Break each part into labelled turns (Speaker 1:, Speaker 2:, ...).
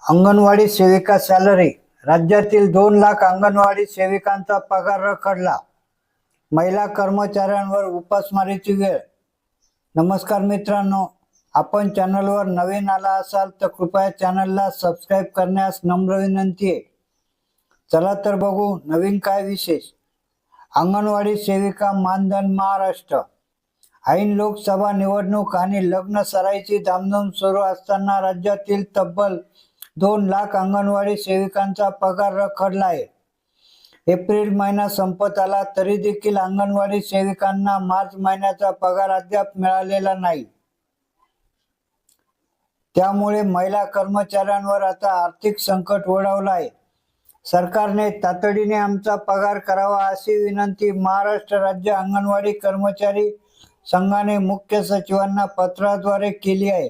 Speaker 1: अंगणवाडी सेविका सॅलरी राज्यातील 2 लाख अंगणवाडी सेविकांचा पगार रखडला. महिला कर्मचाऱ्यांवर उपासमारीची वेळ. नमस्कार मित्रांनो, आपण चॅनलवर नवीन आला असाल तर कृपया चॅनलला सबस्क्राइब करण्यास नम्र विनंती आहे. चला तर बघू नवीन काय विशेष. अंगणवाडी सेविका मानधन महाराष्ट्र. ऐन लोकसभा निवडणूक आणि लग्न सराईची धामधूम सुरू असताना राज्यातील तब्बल 2 लाख अंगणवाडी सेविकांचा पगार रखडला आहे. एप्रिल महिना संपत आला तरी देखील अंगणवाडी सेविकांना मार्च महिन्याचा पगार अद्याप मिळालेला नाही. त्यामुळे महिला कर्मचाऱ्यांवर आता आर्थिक संकट ओढवलं आहे. सरकारने तातडीने आमचा पगार करावा अशी विनंती महाराष्ट्र राज्य अंगणवाडी कर्मचारी संघाने मुख्य सचिवांना पत्राद्वारे केली आहे.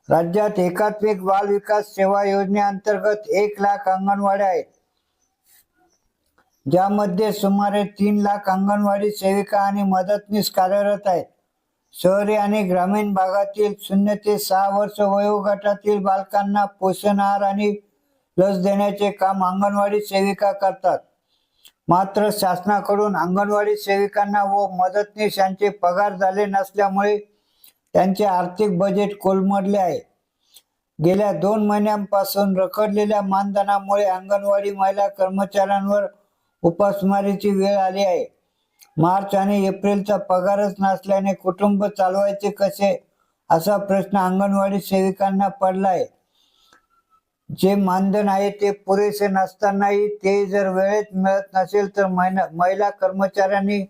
Speaker 1: राज्यात एकात्मिक बाल विकास सेवा योजनेअंतर्गत 1 लाख अंगणवाड्या आहेत, ज्यामध्ये सुमारे 3 लाख अंगणवाडी सेविका आणि मदतनीस कार्यरत आहेत. शहरी आणि ग्रामीण भागातील 0 ते 6 वर्ष वयोगटातील बालकांना पोषण आहार आणि लस देण्याचे काम अंगणवाडी सेविका करतात. मात्र शासनाकडून अंगणवाडी सेविकांना व मदतनीस यांचे पगार झाले नसल्यामुळे त्यांचे आर्थिक बजेट कोलमडले आहे. गेल्या 2 महिन्यांपासून रखडलेल्या मानधनामुळे अंगणवाडी महिला कर्मचाऱ्यांवर उपासमारीची वेळ आली आहे. मार्च आणि एप्रिलचा पगारच नसल्याने कुटुंब चालवायचे कसे असा प्रश्न अंगणवाडी सेविकांना पडला आहे. जे मानधन आहे ते पुरेसे नसतानाही ते जर वेळेत मिळत नसेल तर महिला कर्मचाऱ्यांनी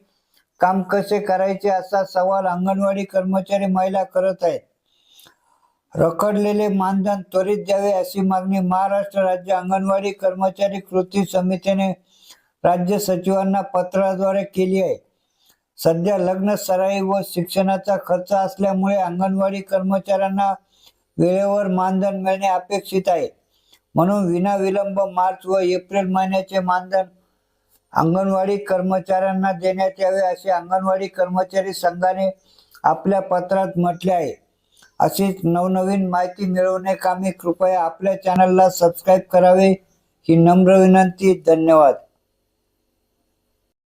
Speaker 1: काम कसे करायचे असा सवाल अंगणवाडी कर्मचारी महिला करत आहेत. रखडलेले मानधन त्वरित द्यावे अशी मागणी महाराष्ट्र राज्य अंगणवाडी कर्मचारी कृती समितीने राज्य सचिवांना पत्राद्वारे केली आहे. सध्या लग्न सराई व शिक्षणाचा खर्च असल्यामुळे अंगणवाडी कर्मचाऱ्यांना वेळेवर मानधन मिळणे अपेक्षित आहे. म्हणून विनाविलंब मार्च व एप्रिल महिन्याचे मानधन अंगणवाडी कर्मचाऱ्यांना देण्यात यावे असे अंगणवाडी कर्मचारी संघाने आपल्या पत्रात म्हटले आहे. अशीच नवनवीन माहिती मिळवण्याकामी कृपया आपल्या चॅनलला सबस्क्राइब करावे ही नम्र विनंती. धन्यवाद.